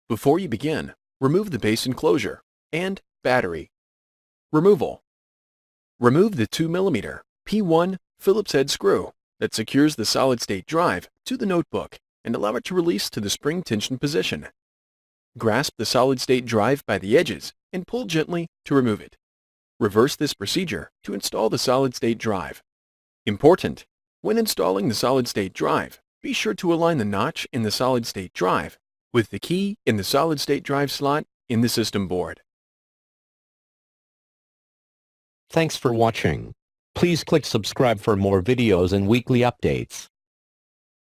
Before you begin, remove the base enclosure and battery. Removal. Remove the 2mm P1 Phillips head screw that secures the solid-state drive to the notebook and allow it to release to the spring tension position. Grasp the solid-state drive by the edges and pull gently to remove it. Reverse this procedure to install the solid-state drive. Important: when installing the solid-state drive, be sure to align the notch in the solid-state drive with the key in the solid-state drive slot in the system board. Thanks for watching. Please click subscribe for more videos and weekly updates.